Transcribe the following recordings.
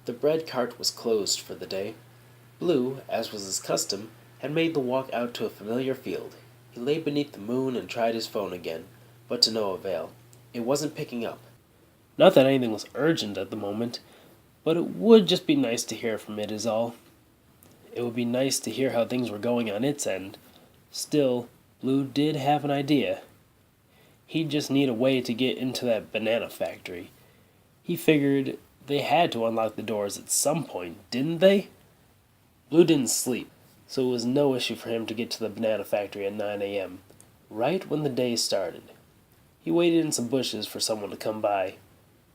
The bread cart was closed for the day. Blue, as was his custom, had made the walk out to a familiar field. He lay beneath the moon and tried his phone again, but to no avail. It wasn't picking up. Not that anything was urgent at the moment, but it would just be nice to hear from it is all. It would be nice to hear how things were going on its end. Still, Blue did have an idea. He'd just need a way to get into that banana factory. He figured they had to unlock the doors at some point, didn't they? Blue didn't sleep, so it was no issue for him to get to the banana factory at 9 a.m., right when the day started. He waited in some bushes for someone to come by. It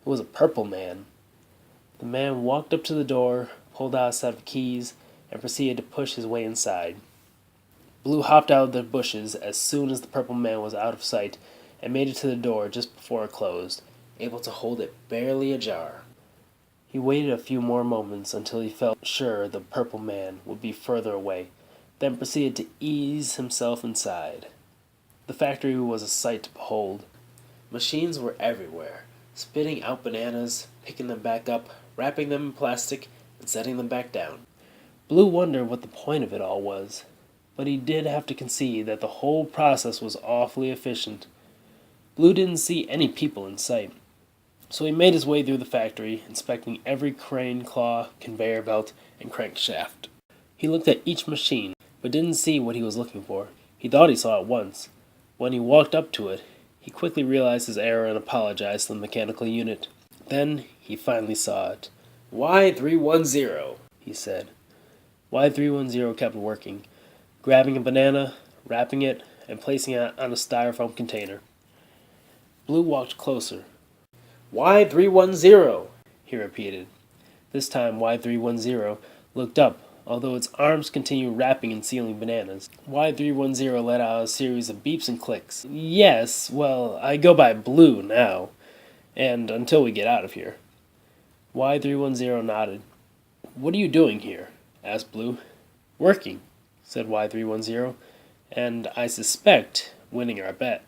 was a purple man. The man walked up to the door, pulled out a set of keys, and proceeded to push his way inside. Blue hopped out of the bushes as soon as the purple man was out of sight and made it to the door just before it closed, able to hold it barely ajar. He waited a few more moments until he felt sure the purple man would be further away, then proceeded to ease himself inside. The factory was a sight to behold. Machines were everywhere, spitting out bananas, picking them back up, wrapping them in plastic, and setting them back down. Blue wondered what the point of it all was, but he did have to concede that the whole process was awfully efficient. Blue didn't see any people in sight, so he made his way through the factory, inspecting every crane, claw, conveyor belt, and crankshaft. He looked at each machine, but didn't see what he was looking for. He thought he saw it once. When he walked up to it, he quickly realized his error and apologized to the mechanical unit. Then he finally saw it. Y310, he said. Y310 kept working, grabbing a banana, wrapping it, and placing it on a styrofoam container. Blue walked closer. Y310, he repeated. This time Y310 looked up, although its arms continued wrapping and sealing bananas. Y310 let out a series of beeps and clicks. Yes, well, I go by Blue now, and until we get out of here. Y310 nodded. What are you doing here? Asked Blue. Working, said Y310, and I suspect winning our bet.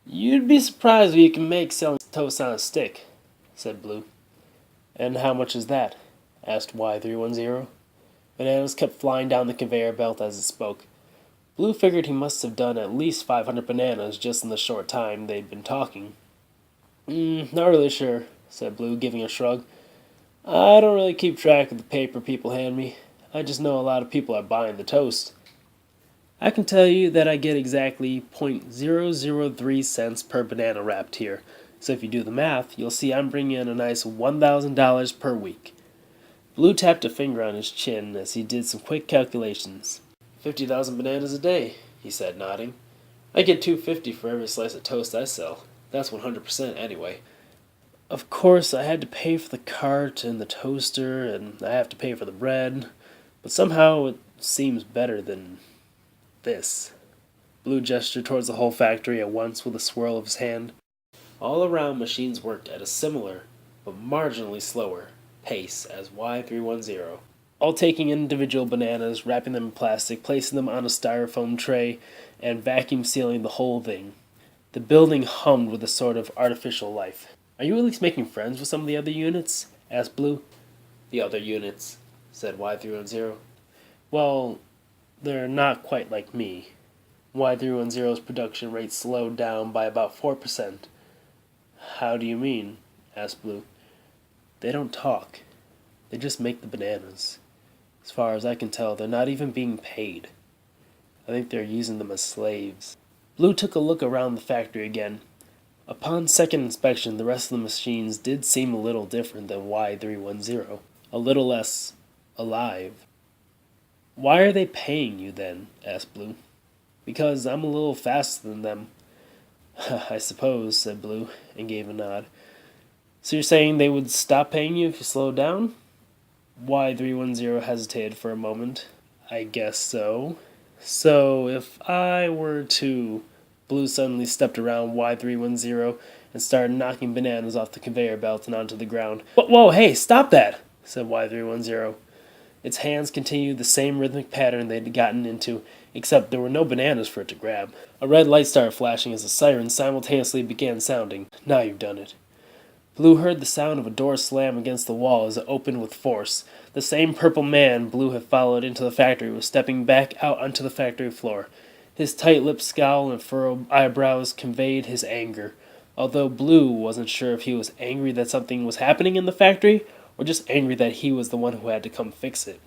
You'd be surprised what you can make selling toast on a stick, said Blue. And how much is that? Asked Y310. Bananas kept flying down the conveyor belt as it spoke. Blue figured he must have done at least 500 bananas just in the short time they'd been talking. Not really sure, said Blue, giving a shrug. I don't really keep track of the paper people hand me. I just know a lot of people are buying the toast. I can tell you that I get exactly .003 cents per banana wrapped here, so if you do the math, you'll see I'm bringing in a nice $1,000 per week. Blue tapped a finger on his chin as he did some quick calculations. 50,000 bananas a day, he said, nodding. I get $2.50 for every slice of toast I sell. That's 100% anyway. Of course, I had to pay for the cart and the toaster, and I have to pay for the bread, but somehow it seems better than this. Blue gestured towards the whole factory at once with a swirl of his hand. All around, machines worked at a similar, but marginally slower, pace as Y310, all taking individual bananas, wrapping them in plastic, placing them on a styrofoam tray, and vacuum sealing the whole thing. The building hummed with a sort of artificial life. Are you at least making friends with some of the other units? Asked Blue. The other units, said Y310. Well, they're not quite like me. Y310's production rate slowed down by about 4%. How do you mean? Asked Blue. They don't talk. They just make the bananas. As far as I can tell, they're not even being paid. I think they're using them as slaves. Blue took a look around the factory again. Upon second inspection, the rest of the machines did seem a little different than Y310. A little less alive. Why are they paying you then? Asked Blue. Because I'm a little faster than them. I suppose, said Blue, and gave a nod. So you're saying they would stop paying you if you slowed down? Y310 hesitated for a moment. I guess so. So if I were to... Blue suddenly stepped around Y310 and started knocking bananas off the conveyor belt and onto the ground. Whoa, hey, stop that, said Y310. Its hands continued the same rhythmic pattern they'd gotten into, except there were no bananas for it to grab. A red light started flashing as the siren simultaneously began sounding. Now you've done it. Blue heard the sound of a door slam against the wall as it opened with force. The same purple man Blue had followed into the factory was stepping back out onto the factory floor. His tight-lipped scowl and furrowed eyebrows conveyed his anger, although Blue wasn't sure if he was angry that something was happening in the factory or just angry that he was the one who had to come fix it.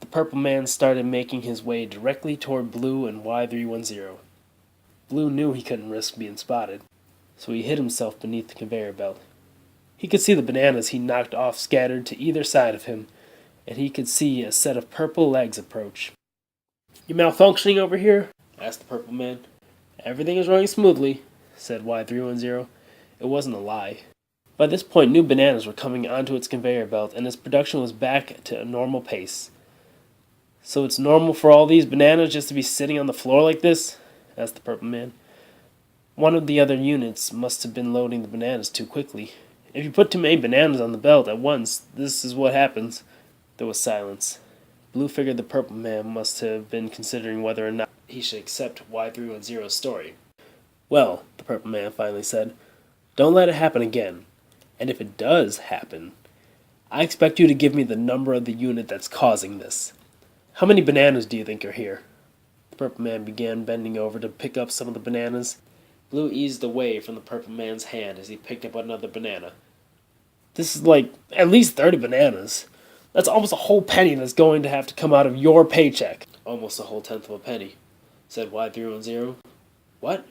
The purple man started making his way directly toward Blue and Y310. Blue knew he couldn't risk being spotted, so he hid himself beneath the conveyor belt. He could see the bananas he knocked off scattered to either side of him, and he could see a set of purple legs approach. "You malfunctioning over here?" asked the purple man. "Everything is running smoothly," said Y310. It wasn't a lie. By this point, new bananas were coming onto its conveyor belt, and its production was back to a normal pace. "So it's normal for all these bananas just to be sitting on the floor like this?" asked the purple man. "One of the other units must have been loading the bananas too quickly. If you put too many bananas on the belt at once, this is what happens." There was silence. Blue figured the purple man must have been considering whether or not he should accept Y310's story. "Well," the purple man finally said, "don't let it happen again. And if it does happen, I expect you to give me the number of the unit that's causing this. How many bananas do you think are here?" The purple man began bending over to pick up some of the bananas. Blue eased away from the purple man's hand as he picked up another banana. "This is like at least 30 bananas. That's almost a whole penny that's going to have to come out of your paycheck." "Almost a whole tenth of a penny," said Y310. "What?"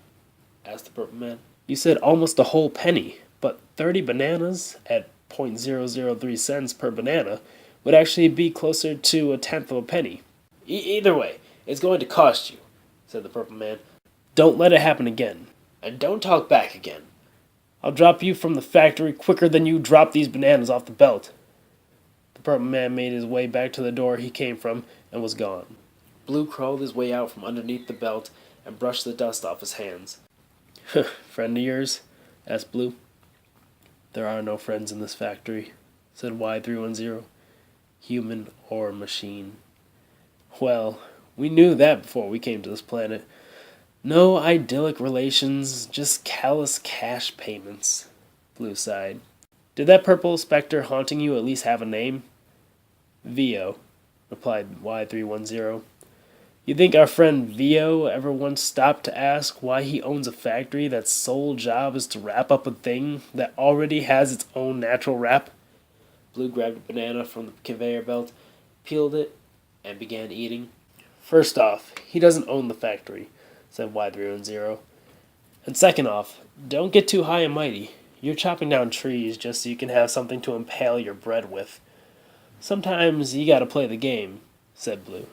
asked the purple man. "You said almost a whole penny, but 30 bananas at .003 per banana would actually be closer to a tenth of a penny." Either way, it's going to cost you," said the purple man. "Don't let it happen again. And don't talk back again. I'll drop you from the factory quicker than you drop these bananas off the belt." The purple man made his way back to the door he came from and was gone. Blue crawled his way out from underneath the belt and brushed the dust off his hands. "Friend of yours?" asked Blue. "There are no friends in this factory," said Y310. "Human or machine." "Well, we knew that before we came to this planet. No idyllic relations, just callous cash payments." Blue sighed. "Did that purple specter haunting you at least have a name?" "Vio," replied Y310. "You think our friend Vio ever once stopped to ask why he owns a factory that's sole job is to wrap up a thing that already has its own natural wrap?" Blue grabbed a banana from the conveyor belt, peeled it, and began eating. "First off, he doesn't own the factory," said Y310. "And second off, don't get too high and mighty. You're chopping down trees just so you can have something to impale your bread with. Sometimes you gotta play the game," said Blue.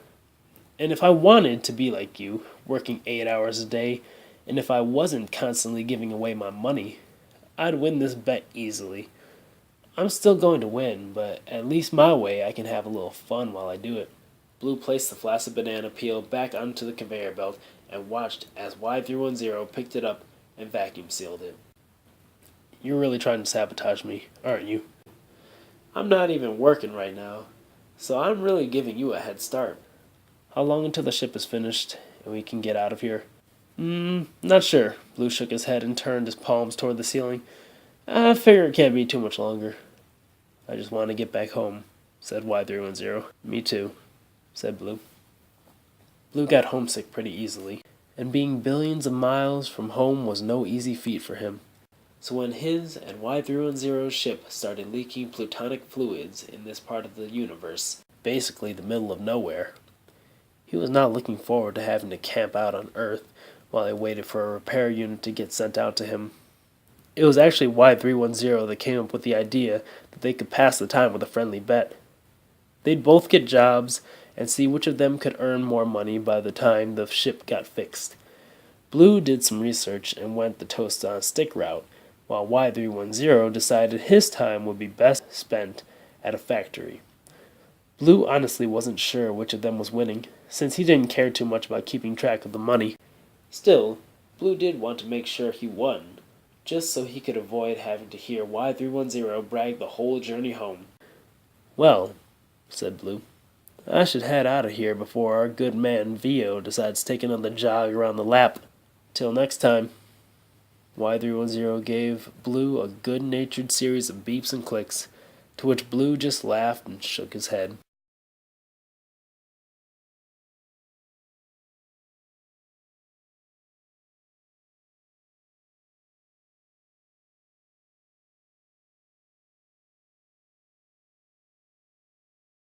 "And if I wanted to be like you, working 8 hours a day, and if I wasn't constantly giving away my money, I'd win this bet easily. I'm still going to win, but at least my way I can have a little fun while I do it." Blue placed the flaccid banana peel back onto the conveyor belt and watched as Y310 picked it up and vacuum sealed it. "You're really trying to sabotage me, aren't you?" "I'm not even working right now, so I'm really giving you a head start." "How long until the ship is finished and we can get out of here?" Not sure." Blue shook his head and turned his palms toward the ceiling. "I figure it can't be too much longer." "I just want to get back home," said Y310. "Me too," said Blue. Blue got homesick pretty easily, and being billions of miles from home was no easy feat for him. So when his and Y310's ship started leaking plutonic fluids in this part of the universe, basically the middle of nowhere, he was not looking forward to having to camp out on Earth while he waited for a repair unit to get sent out to him. It was actually Y310 that came up with the idea that they could pass the time with a friendly bet. They'd both get jobs and see which of them could earn more money by the time the ship got fixed. Blue did some research and went the toast on a stick route, while Y310 decided his time would be best spent at a factory. Blue honestly wasn't sure which of them was winning, since he didn't care too much about keeping track of the money. Still, Blue did want to make sure he won, just so he could avoid having to hear Y310 brag the whole journey home. "Well," said Blue, "I should head out of here before our good man Vio decides to take another jog around the lap. Till next time." Y310 gave Blue a good-natured series of beeps and clicks, to which Blue just laughed and shook his head.